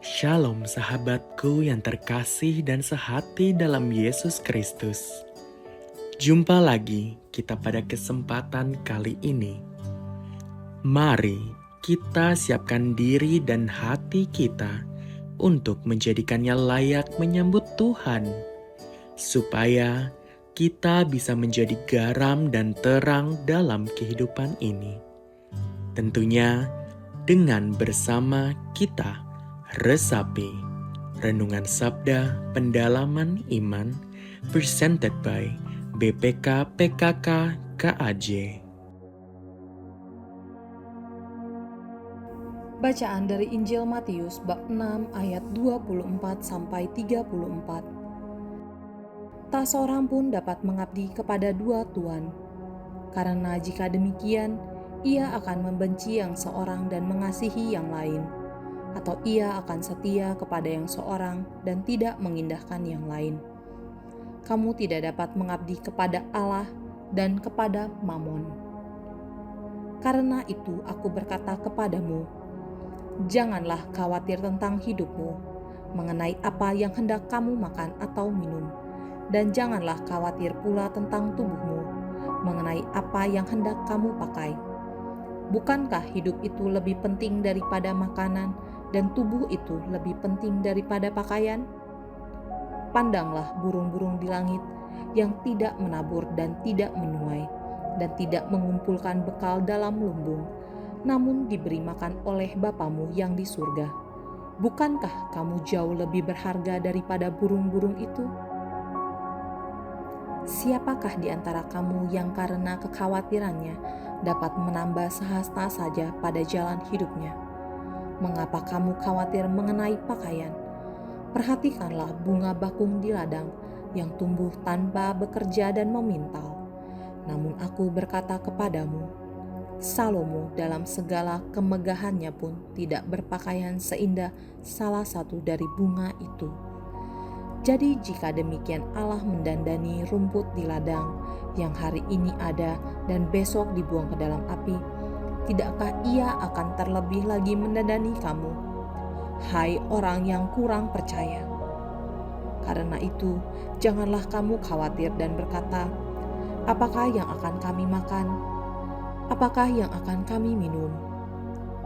Shalom sahabatku yang terkasih dan sehati dalam Yesus Kristus. Jumpa lagi kita pada kesempatan kali ini. Mari kita siapkan diri dan hati kita untuk menjadikannya layak menyambut Tuhan, supaya kita bisa menjadi garam dan terang dalam kehidupan ini. Tentunya dengan bersama kita resapi Renungan Sabda Pendalaman Iman presented by BPK PKK KAJ. Bacaan dari Injil Matius bab 6 ayat 24 sampai 34. Tak seorang pun dapat mengabdi kepada dua tuan, karena jika demikian, ia akan membenci yang seorang dan mengasihi yang lain, atau ia akan setia kepada yang seorang dan tidak mengindahkan yang lain. Kamu tidak dapat mengabdi kepada Allah dan kepada Mamon. Karena itu aku berkata kepadamu, janganlah khawatir tentang hidupmu, mengenai apa yang hendak kamu makan atau minum, dan janganlah khawatir pula tentang tubuhmu, mengenai apa yang hendak kamu pakai. Bukankah hidup itu lebih penting daripada makanan, dan tubuh itu lebih penting daripada pakaian? Pandanglah burung-burung di langit yang tidak menabur dan tidak menuai, dan tidak mengumpulkan bekal dalam lumbung, namun diberi makan oleh Bapamu yang di surga. Bukankah kamu jauh lebih berharga daripada burung-burung itu? Siapakah di antara kamu yang karena kekhawatirannya dapat menambah sehasta saja pada jalan hidupnya? Mengapa kamu khawatir mengenai pakaian? Perhatikanlah bunga bakung di ladang yang tumbuh tanpa bekerja dan memintal. Namun aku berkata kepadamu, Salomo dalam segala kemegahannya pun tidak berpakaian seindah salah satu dari bunga itu. Jadi jika demikian Allah mendandani rumput di ladang yang hari ini ada dan besok dibuang ke dalam api, tidakkah ia akan terlebih lagi mendandani kamu, hai orang yang kurang percaya? Karena itu, janganlah kamu khawatir dan berkata, apakah yang akan kami makan? Apakah yang akan kami minum?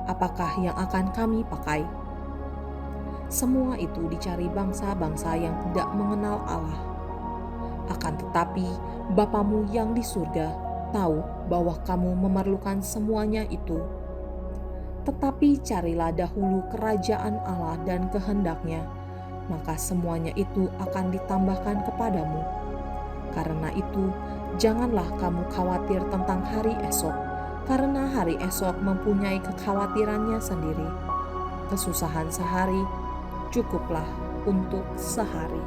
Apakah yang akan kami pakai? Semua itu dicari bangsa-bangsa yang tidak mengenal Allah. Akan tetapi, Bapamu yang di surga tahu bahwa kamu memerlukan semuanya itu. Tetapi carilah dahulu kerajaan Allah dan kehendaknya, maka semuanya itu akan ditambahkan kepadamu. Karena itu, janganlah kamu khawatir tentang hari esok, karena hari esok mempunyai kekhawatirannya sendiri. Kesusahan sehari cukuplah untuk sehari.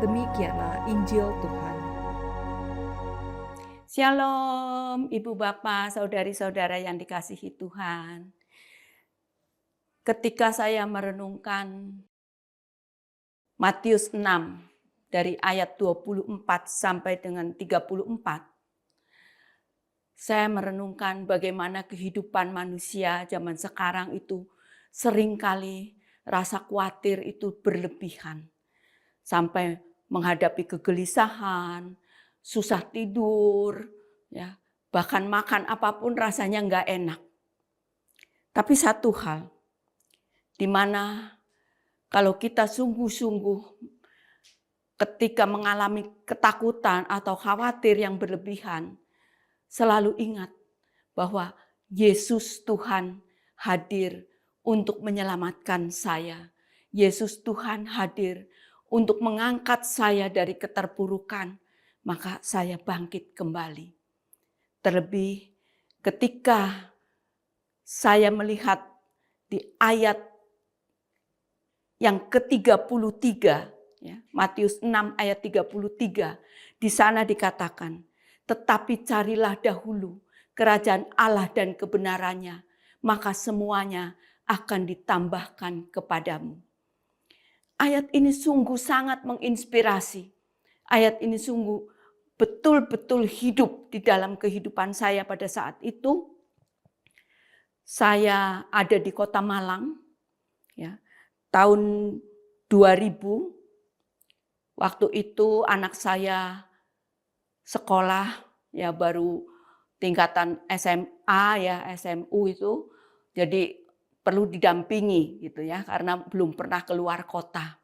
Demikianlah Injil Tuhan. Shalom, Ibu Bapak, saudari-saudara yang dikasihi Tuhan. Ketika saya merenungkan Matius 6 dari ayat 24 sampai dengan 34, saya merenungkan bagaimana kehidupan manusia zaman sekarang itu seringkali rasa khawatir itu berlebihan. Sampai menghadapi kegelisahan, susah tidur, ya, bahkan makan apapun rasanya nggak enak. Tapi satu hal, di mana kalau kita sungguh-sungguh ketika mengalami ketakutan atau khawatir yang berlebihan, selalu ingat bahwa Yesus Tuhan hadir untuk menyelamatkan saya. Yesus Tuhan hadir untuk mengangkat saya dari keterpurukan, maka saya bangkit kembali. Terlebih ketika saya melihat di ayat yang ke-33, ya, Matius 6 ayat 33, di sana dikatakan, tetapi carilah dahulu kerajaan Allah dan kebenarannya, maka semuanya akan ditambahkan kepadamu. Ayat ini sungguh sangat menginspirasi. Ayat ini sungguh betul-betul hidup di dalam kehidupan saya pada saat itu. saya ada di Kota Malang, ya, tahun 2000. Waktu itu anak saya sekolah, ya baru tingkatan SMA, ya SMU itu, jadi perlu didampingi gitu ya, karena belum pernah keluar kota.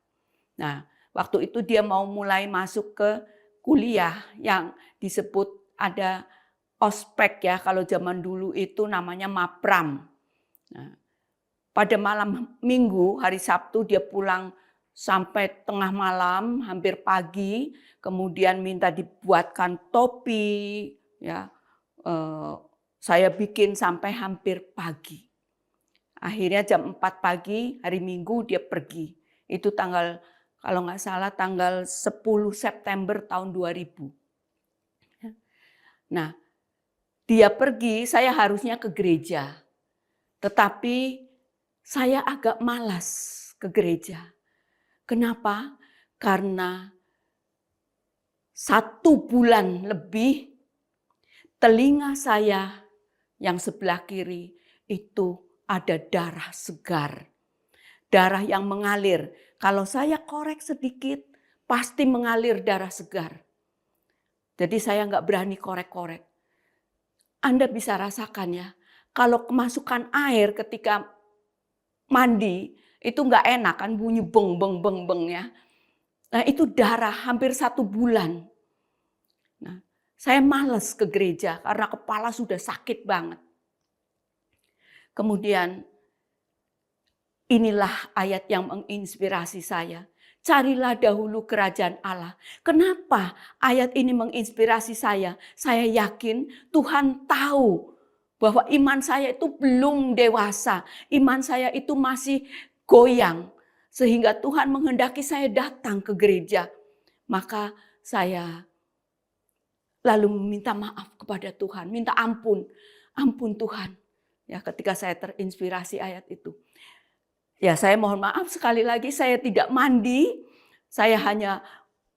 Nah, waktu itu dia mau mulai masuk ke kuliah yang disebut ada ospek ya, kalau zaman dulu itu namanya mapram. Nah, pada malam minggu, hari Sabtu dia pulang sampai tengah malam, hampir pagi, kemudian minta dibuatkan topi, ya. Saya bikin sampai hampir pagi. Akhirnya jam 4 pagi, hari Minggu dia pergi. Itu tanggal, kalau nggak salah tanggal 10 September tahun 2000. Nah, dia pergi, saya harusnya ke gereja. Tetapi saya agak malas ke gereja. Kenapa? Karena 1 bulan lebih telinga saya yang sebelah kiri itu ada darah segar. Darah yang mengalir. Kalau saya korek sedikit, pasti mengalir darah segar. Jadi saya nggak berani korek-korek. Anda bisa rasakan ya, kalau kemasukan air ketika mandi, itu nggak enak kan, bunyi beng, beng, beng, beng ya. Nah itu darah hampir 1 bulan. Nah, saya malas ke gereja karena kepala sudah sakit banget. Kemudian inilah ayat yang menginspirasi saya. Carilah dahulu kerajaan Allah. Kenapa ayat ini menginspirasi saya? Saya yakin Tuhan tahu bahwa iman saya itu belum dewasa. Iman saya itu masih goyang. Sehingga Tuhan menghendaki saya datang ke gereja. Maka saya lalu meminta maaf kepada Tuhan. Minta ampun. Ampun Tuhan. Ya, ketika saya terinspirasi ayat itu. Ya, saya mohon maaf sekali lagi, saya tidak mandi, saya hanya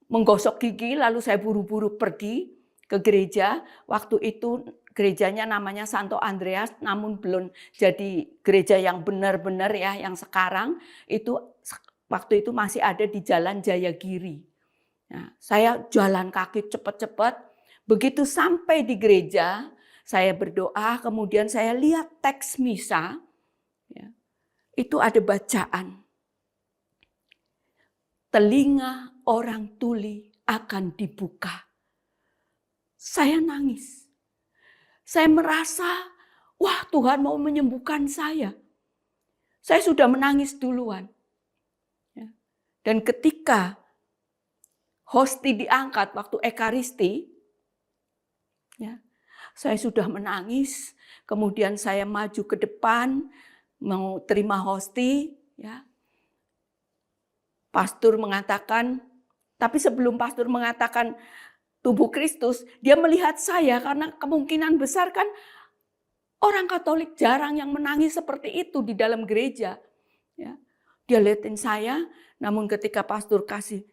menggosok gigi, lalu saya buru-buru pergi ke gereja. Waktu itu gerejanya namanya Santo Andreas, namun belum jadi gereja yang benar-benar ya, yang sekarang itu waktu itu masih ada di Jalan Jayagiri. Nah, saya jalan kaki cepat-cepat, begitu sampai di gereja, saya berdoa, kemudian saya lihat teks misa, ya. Itu ada bacaan. Telinga orang tuli akan dibuka. Saya nangis. Saya merasa, wah Tuhan mau menyembuhkan saya. Saya sudah menangis duluan. Dan ketika hosti diangkat waktu Ekaristi, ya, saya sudah menangis. Kemudian saya maju ke depan, mau terima hosti, ya. Pastor mengatakan, tapi sebelum pastor mengatakan tubuh Kristus, dia melihat saya karena kemungkinan besar kan orang Katolik jarang yang menangis seperti itu di dalam gereja. Ya. Dia lihatin saya, namun ketika pastor kasih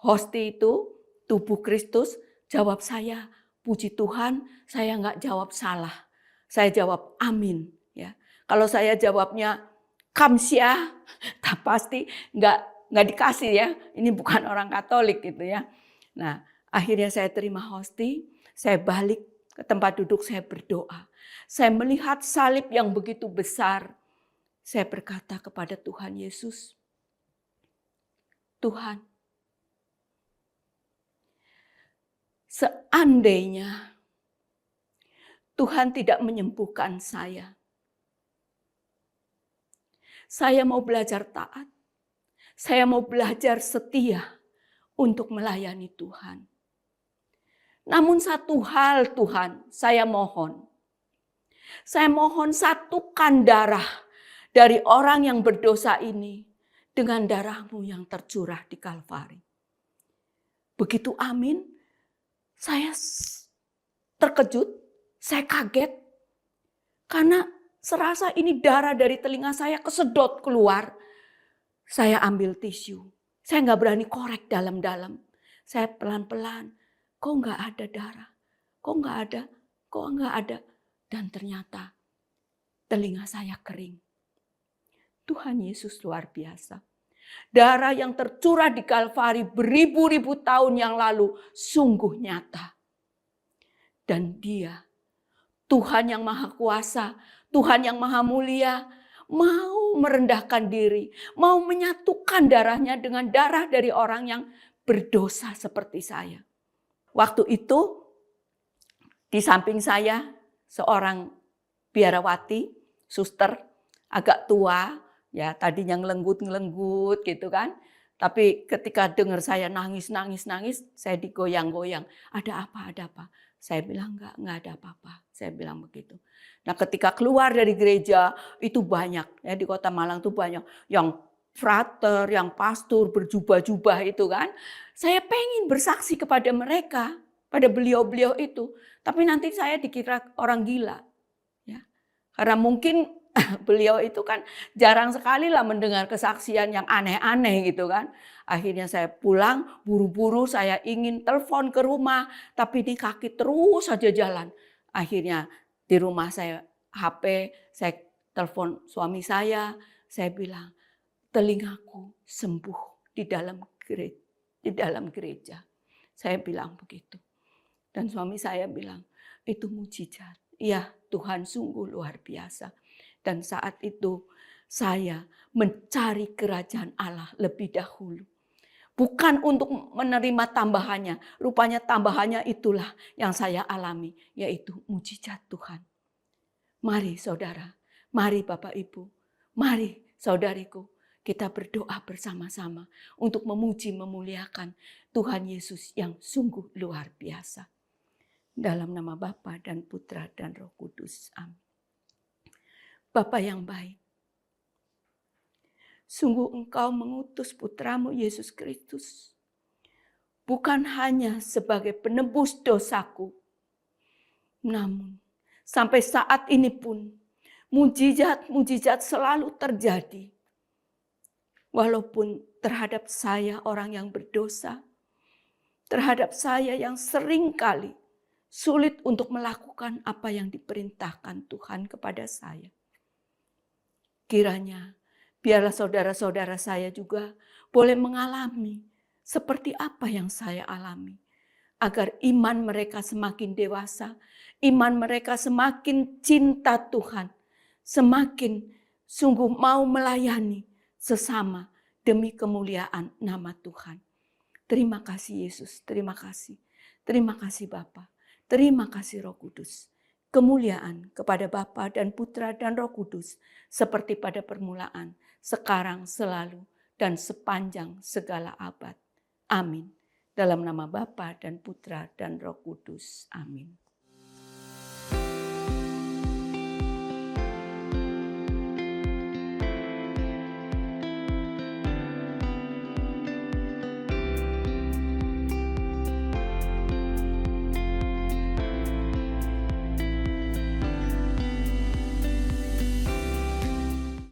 hosti itu, tubuh Kristus, jawab saya, puji Tuhan, saya nggak jawab salah. Saya jawab amin. Ya. Kalau saya jawabnya kamsia, tak pasti nggak dikasih ya. Ini bukan orang Katolik gitu ya. Nah, akhirnya saya terima hosti, saya balik ke tempat duduk, saya berdoa. Saya melihat salib yang begitu besar. Saya berkata kepada Tuhan Yesus, Tuhan, seandainya Tuhan tidak menyembuhkan saya mau belajar taat. Saya mau belajar setia untuk melayani Tuhan. Namun satu hal Tuhan, saya mohon. Saya mohon satukan darah dari orang yang berdosa ini dengan darah-Mu yang tercurah di Kalvari. Begitu amin, saya terkejut, saya kaget. Karena serasa ini darah dari telinga saya kesedot keluar. Saya ambil tisu. Saya nggak berani korek dalam-dalam. Saya pelan-pelan. Kok nggak ada darah? Kok nggak ada? Kok nggak ada? Dan ternyata telinga saya kering. Tuhan Yesus luar biasa. Darah yang tercurah di Kalvari beribu-ribu tahun yang lalu sungguh nyata. Dan Dia, Tuhan yang Maha Kuasa, Tuhan yang Maha Mulia, mau merendahkan diri, mau menyatukan darahnya dengan darah dari orang yang berdosa seperti saya. Waktu itu di samping saya seorang biarawati, suster, agak tua, ya tadinya ngelenggut gitu kan. Tapi ketika dengar saya nangis, saya digoyang-goyang. Ada apa? Saya bilang enggak ada apa-apa. Saya bilang begitu. Nah ketika keluar dari gereja itu banyak, ya di Kota Malang itu banyak yang frater, yang pastor berjubah-jubah itu kan. Saya pengen bersaksi kepada mereka, pada beliau-beliau itu. Tapi nanti saya dikira orang gila. Ya. Karena mungkin beliau itu kan jarang sekali lah mendengar kesaksian yang aneh-aneh gitu kan. Akhirnya saya pulang, buru-buru saya ingin telepon ke rumah. Tapi ini kaki terus saja jalan. Akhirnya di rumah saya HP, saya telepon suami saya bilang, telingaku sembuh di dalam gereja. Saya bilang begitu. Dan suami saya bilang, itu mujizat. Ya, Tuhan sungguh luar biasa. Dan saat itu saya mencari kerajaan Allah lebih dahulu. Bukan untuk menerima tambahannya. Rupanya tambahannya itulah yang saya alami. Yaitu mujizat Tuhan. Mari saudara, mari Bapak Ibu, mari saudariku. Kita berdoa bersama-sama untuk memuji memuliakan Tuhan Yesus yang sungguh luar biasa. Dalam nama Bapa dan Putra dan Roh Kudus. Amin. Bapa yang baik, sungguh Engkau mengutus putramu Yesus Kristus. Bukan hanya sebagai penebus dosaku. Namun sampai saat ini pun mujizat-mujizat selalu terjadi. Walaupun terhadap saya orang yang berdosa. Terhadap saya yang sering kali sulit untuk melakukan apa yang diperintahkan Tuhan kepada saya. Kiranya biarlah saudara-saudara saya juga boleh mengalami seperti apa yang saya alami. Agar iman mereka semakin dewasa, iman mereka semakin cinta Tuhan, semakin sungguh mau melayani sesama demi kemuliaan nama Tuhan. Terima kasih Yesus, terima kasih. Terima kasih Bapa, terima kasih Roh Kudus. Kemuliaan kepada Bapa dan Putra dan Roh Kudus seperti pada permulaan, sekarang, selalu, dan sepanjang segala abad. Amin. Dalam nama Bapa dan Putra dan Roh Kudus. Amin.